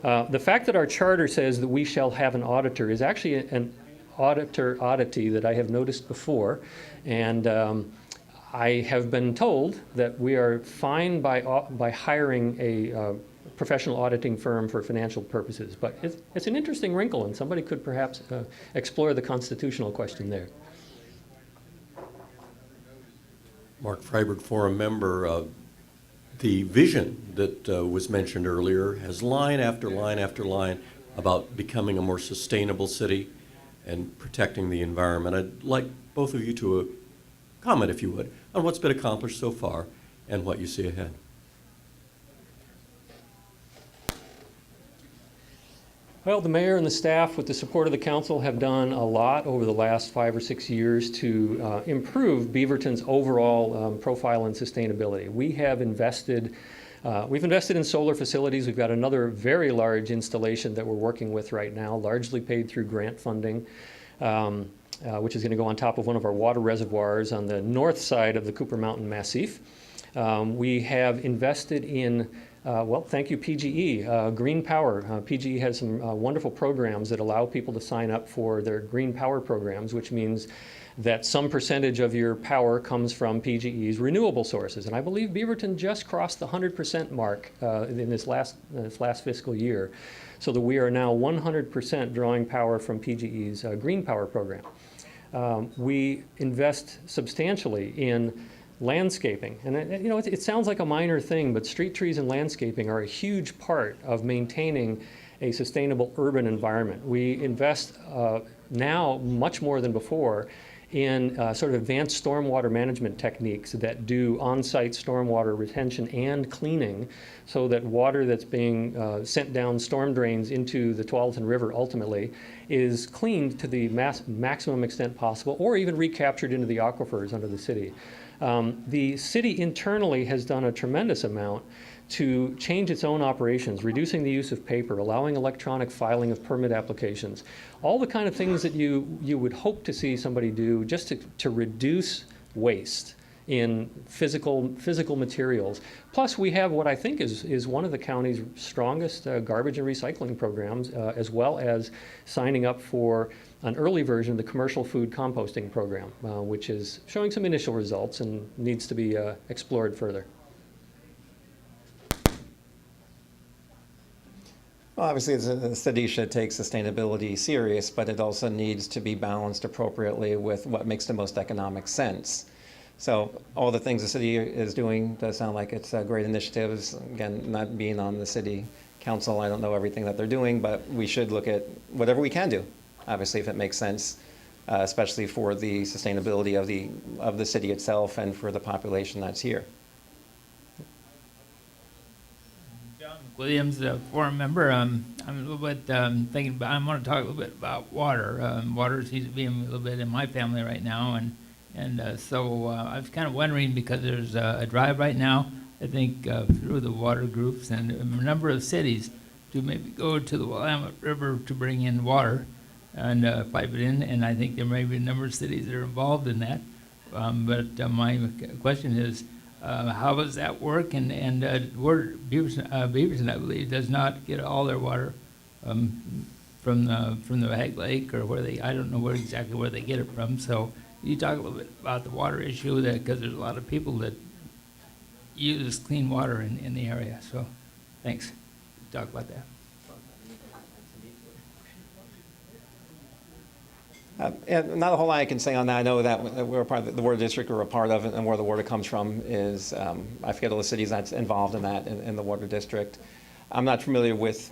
The fact that our charter says that we shall have an auditor is actually an auditor oddity that I have noticed before, and I have been told that we are fine by hiring a professional auditing firm for financial purposes, but it's an interesting wrinkle, and somebody could perhaps explore the constitutional question there. Mark Freiberg, Forum member. The vision that was mentioned earlier has line after line after line about becoming a more sustainable city and protecting the environment. I'd like both of you to comment, if you would, on what's been accomplished so far and what you see ahead. Well, the mayor and the staff, with the support of the council, have done a lot over the last 5 or 6 years to improve Beaverton's overall profile and sustainability. We have invested, we've invested in solar facilities. We've got another very large installation that we're working with right now, largely paid through grant funding, which is going to go on top of one of our water reservoirs on the north side of the Cooper Mountain Massif. We have invested in well, thank you, PGE. Green Power. PGE has some wonderful programs that allow people to sign up for their green power programs, which means that some percentage of your power comes from PGE's renewable sources. And I believe Beaverton just crossed the 100% mark in this last fiscal year, so that we are now 100% drawing power from PGE's green power program. We invest substantially in landscaping, and it sounds like a minor thing, but street trees and landscaping are a huge part of maintaining a sustainable urban environment. We invest now much more than before in sort of advanced stormwater management techniques that do on-site stormwater retention and cleaning, so that water that's being sent down storm drains into the Tualatin River ultimately is cleaned to the maximum extent possible, or even recaptured into the aquifers under the city. The city internally has done a tremendous amount to change its own operations, reducing the use of paper, allowing electronic filing of permit applications, all the kind of things that you would hope to see somebody do just to reduce waste in physical materials. Plus, we have what I think is one of the county's strongest garbage and recycling programs, as well as signing up for an early version of the commercial food composting program, which is showing some initial results and needs to be explored further. Well, obviously, the city should take sustainability serious, but it also needs to be balanced appropriately with what makes the most economic sense. So all the things the city is doing does sound like it's great initiatives. Again, not being on the city council, I don't know everything that they're doing, but we should look at whatever we can do, obviously, if it makes sense, especially for the sustainability of the city itself and for the population that's here. Williams, a forum member. I'm a little bit thinking about, I want to talk a little bit about water. Water seems to be a little bit in my family right now, and so I was kind of wondering, because there's a drive right now, I think, through the water groups and a number of cities to maybe go to the Willamette River to bring in water and pipe it in, and I think there may be a number of cities that are involved in that. But my question is, how does that work? And Beaverton, I believe, does not get all their water from the Hag Lake, or where I don't know exactly where they get it from. So you talk a little bit about the water issue, because there's a lot of people that use clean water in the area. So thanks. Talk about that. And not a whole lot I can say on that. I know that we're part of the water district we're a part of, and where the water comes from is, I forget all the cities that's involved in that, in the water district. I'm not familiar with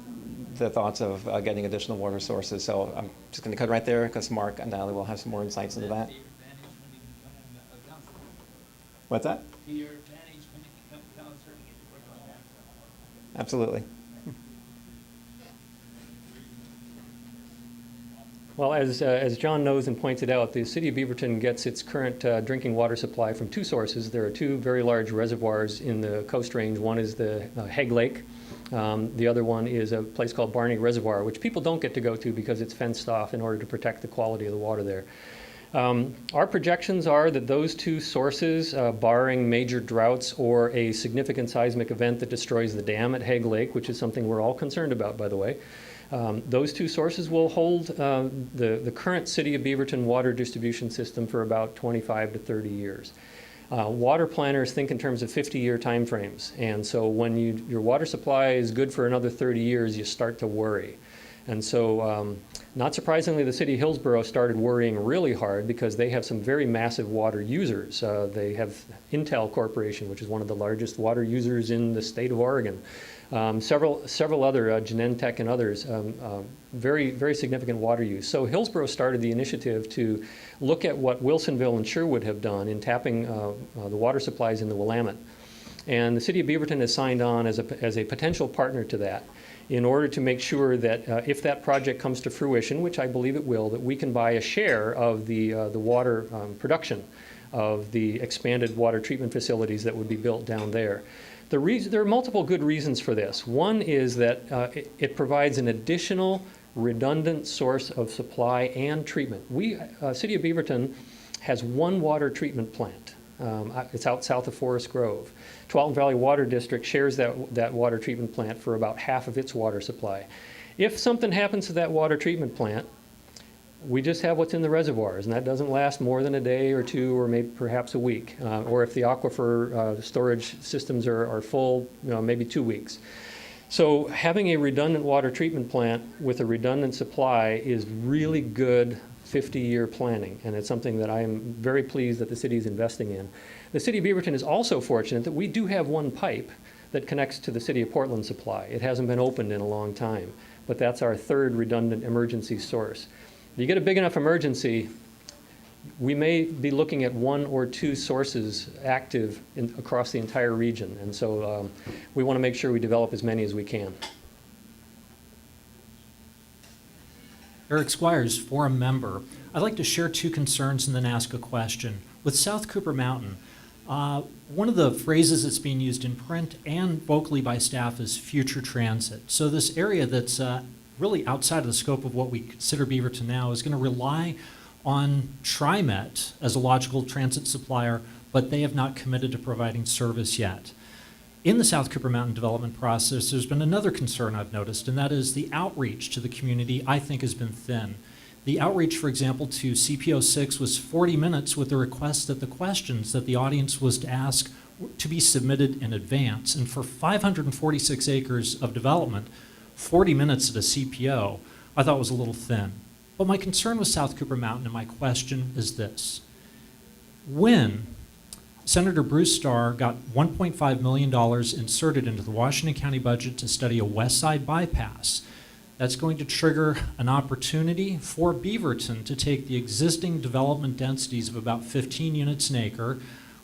the thoughts of getting additional water sources, so I'm just going to cut right there, because Marc and Natalie will have some more insights into that. What's that? Absolutely. Well, as John knows and pointed out, the city of Beaverton gets its current drinking water supply from two sources. There are two very large reservoirs in the Coast Range. One is the Hag Lake. The other one is a place called Barney Reservoir, which people don't get to go to because it's fenced off in order to protect the quality of the water there. Our projections are that those two sources, barring major droughts or a significant seismic event that destroys the dam at Hag Lake, which is something we're all concerned about, by the way, those two sources will hold the current city of Beaverton water distribution system for about 25 to 30 years. Water planners think in terms of 50-year timeframes, and so when your water supply is good for another 30 years, you start to worry. And so, not surprisingly, the city of Hillsborough started worrying really hard because they have some very massive water users. They have Intel Corporation, which is one of the largest water users in the state of Oregon. Several other, Genentech and others, very, very significant water use. So Hillsborough started the initiative to look at what Wilsonville and Sherwood have done in tapping the water supplies in the Willamette. And the city of Beaverton has signed on as a potential partner to that, in order to make sure that if that project comes to fruition, which I believe it will, that we can buy a share of the water production of the expanded water treatment facilities that would be built down there. There are multiple good reasons for this. One is that it provides an additional redundant source of supply and treatment. City of Beaverton has one water treatment plant. It's out south of Forest Grove. Tualatin Valley Water District shares that water treatment plant for about half of its water supply. If something happens to that water treatment plant, we just have what's in the reservoirs, and that doesn't last more than a day or two, or maybe perhaps a week. Or if the aquifer storage systems are full, maybe 2 weeks. So having a redundant water treatment plant with a redundant supply is really good 50-year planning, and it's something that I am very pleased that the city is investing in. The city of Beaverton is also fortunate that we do have one pipe that connects to the city of Portland supply. It hasn't been opened in a long time, but that's our third redundant emergency source. If you get a big enough emergency, we may be looking at 1 or 2 sources active across the entire region, and so we want to make sure we develop as many as we can. Eric Squires, forum member. I'd like to share 2 concerns and then ask a question. With South Cooper Mountain, One of the phrases that's being used in print and vocally by staff is future transit. So this area that's really outside of the scope of what we consider Beaverton now is going to rely on TriMet as a logical transit supplier, but they have not committed to providing service yet. In the South Cooper Mountain development process, there's been another concern I've noticed, and that is the outreach to the community, I think, has been thin. The outreach, for example, to CPO6 was 40 minutes with the request that the questions that the audience was to ask to be submitted in advance. And for 546 acres of development, 40 minutes at a CPO, I thought was a little thin. But my concern with South Cooper Mountain and my question is this. When Senator Bruce Starr got $1.5 million inserted into the Washington County budget to study a west side bypass, that's going to trigger an opportunity for Beaverton to take the existing development densities of about 15 units an acre,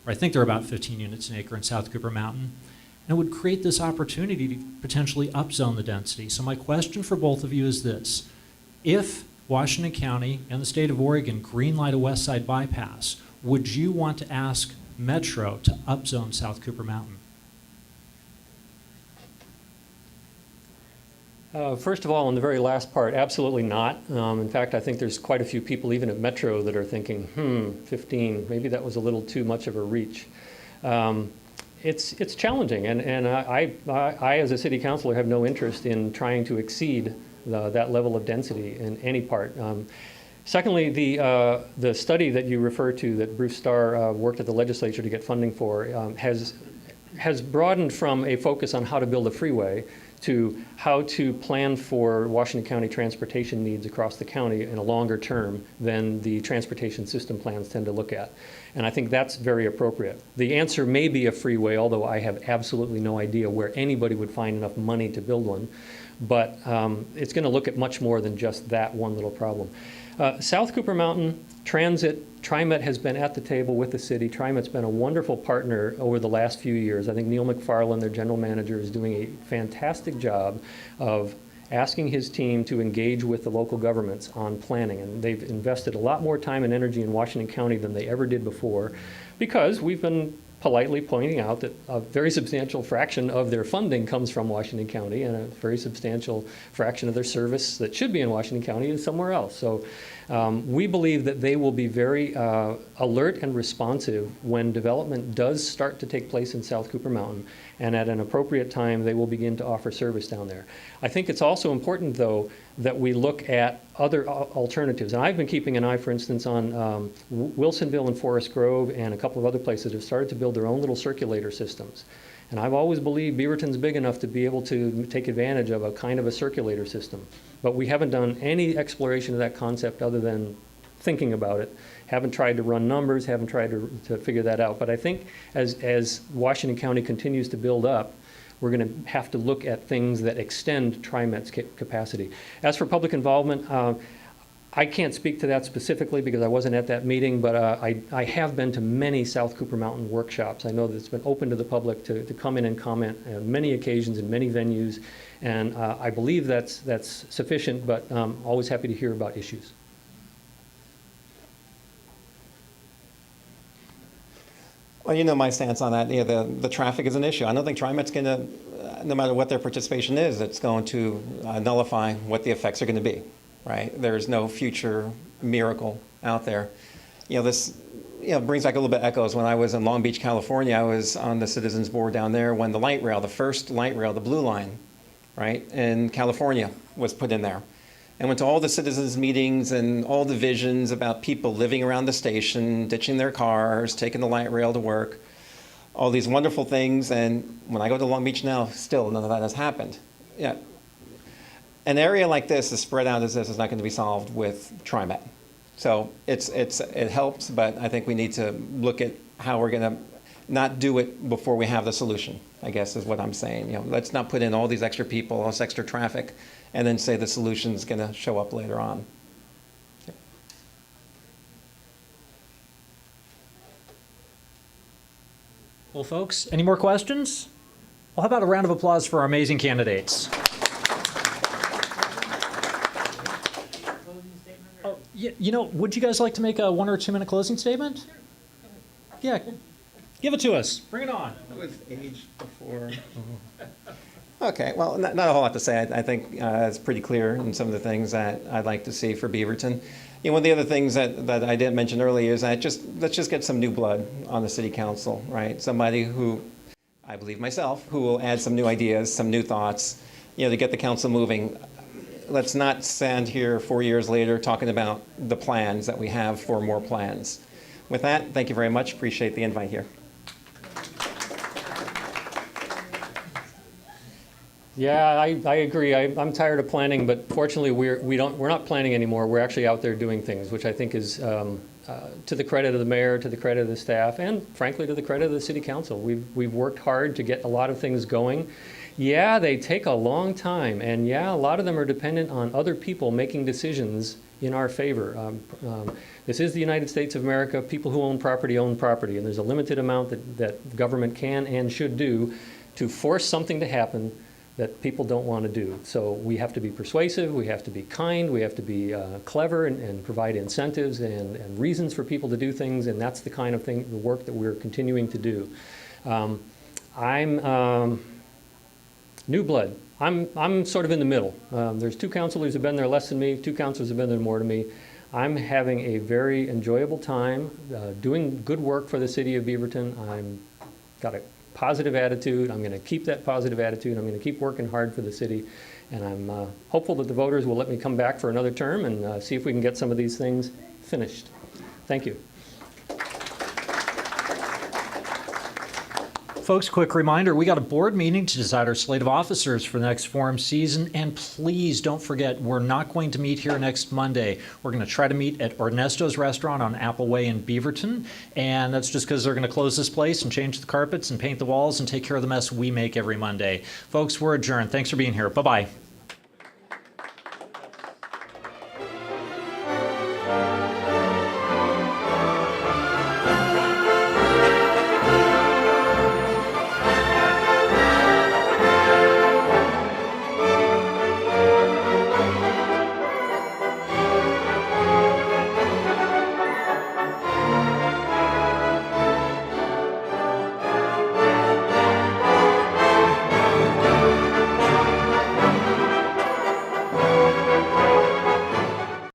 or I think they're about 15 units an acre in South Cooper Mountain, and would create this opportunity to potentially upzone the density. So my question for both of you is this. If Washington County and the state of Oregon greenlight a west side bypass, would you want to ask Metro to upzone South Cooper Mountain? First of all, on the very last part, absolutely not. In fact, I think there's quite a few people, even at Metro, that are thinking, 15, maybe that was a little too much of a reach. It's challenging, and I, as a city councilor, have no interest in trying to exceed that level of density in any part. Secondly, the study that you refer to that Bruce Starr worked at the legislature to get funding for has broadened from a focus on how to build a freeway to how to plan for Washington County transportation needs across the county in a longer term than the transportation system plans tend to look at. And I think that's very appropriate. The answer may be a freeway, although I have absolutely no idea where anybody would find enough money to build one. But it's going to look at much more than just that one little problem. South Cooper Mountain Transit, TriMet has been at the table with the city. TriMet's been a wonderful partner over the last few years. I think Neil McFarland, their general manager, is doing a fantastic job of asking his team to engage with the local governments on planning. And they've invested a lot more time and energy in Washington County than they ever did before, because we've been politely pointing out that a very substantial fraction of their funding comes from Washington County, and a very substantial fraction of their service that should be in Washington County is somewhere else. So we believe that they will be very alert and responsive when development does start to take place in South Cooper Mountain, and at an appropriate time they will begin to offer service down there. I think it's also important, though, that we look at other alternatives. And I've been keeping an eye, for instance, on Wilsonville and Forest Grove and a couple of other places that have started to build their own little circulator systems. And I've always believed Beaverton's big enough to be able to take advantage of a kind of a circulator system. But we haven't done any exploration of that concept other than thinking about it. Haven't tried to run numbers, haven't tried to figure that out. But I think as Washington County continues to build up, we're going to have to look at things that extend TriMet's capacity. As for public involvement, I can't speak to that specifically because I wasn't at that meeting, but I have been to many South Cooper Mountain workshops. I know that it's been open to the public to come in and comment on many occasions in many venues, and I believe that's sufficient, but always happy to hear about issues. Well, you know my stance on that. Yeah, the traffic is an issue. I don't think TriMet's going to, no matter what their participation is, it's going to nullify what the effects are going to be, right? There's no future miracle out there. This brings back a little bit echoes. When I was in Long Beach, California, I was on the Citizens Board down there when the light rail, the first light rail, the Blue Line, right, in California was put in there. And went to all the citizens' meetings and all the visions about people living around the station, ditching their cars, taking the light rail to work, all these wonderful things. And when I go to Long Beach now, still none of that has happened. Yeah. An area like this, as spread out as this, is not going to be solved with TriMet. So it helps, but I think we need to look at how we're going to not do it before we have the solution, I guess is what I'm saying. Let's not put in all these extra people, all this extra traffic, and then say the solution's going to show up later on. Yep. Well, folks, any more questions? Well, how about a round of applause for our amazing candidates? Oh, would you guys like to make a 1 or 2 minute closing statement? Yeah. Give it to us. Bring it on. I was aged before. Okay, well, not a whole lot to say. I think it's pretty clear in some of the things that I'd like to see for Beaverton. You know, one of the other things that I didn't mention earlier is that let's just get some new blood on the city council, right? Somebody who, I believe myself, who will add some new ideas, some new thoughts, you know, to get the council moving. Let's not stand here 4 years later talking about the plans that we have for more plans. With that, thank you very much. Appreciate the invite here. Yeah, I agree. I'm tired of planning, but fortunately, we're not planning anymore. We're actually out there doing things, which I think is to the credit of the mayor, to the credit of the staff, and frankly, to the credit of the city council. We've worked hard to get a lot of things going. Yeah, they take a long time, and yeah, a lot of them are dependent on other people making decisions in our favor. This is the United States of America. People who own property, and there's a limited amount that government can and should do to force something to happen that people don't want to do. So we have to be persuasive, we have to be kind, we have to be clever and provide incentives and reasons for people to do things, and that's the kind of the work that we're continuing to do. I'm new blood. I'm sort of in the middle. There's 2 councilors who've been there less than me, 2 councilors who've been there more than me. I'm having a very enjoyable time doing good work for the city of Beaverton. I'm got a positive attitude. I'm going to keep that positive attitude. I'm going to keep working hard for the city. And I'm hopeful that the voters will let me come back for another term and see if we can get some of these things finished. Thank you. Folks, quick reminder, we got a board meeting to decide our slate of officers for the next forum season, and please don't forget, we're not going to meet here next Monday. We're going to try to meet at Ernesto's Restaurant on Apple Way in Beaverton, and that's just because they're going to close this place and change the carpets and paint the walls and take care of the mess we make every Monday. Folks, we're adjourned. Thanks for being here. Bye-bye.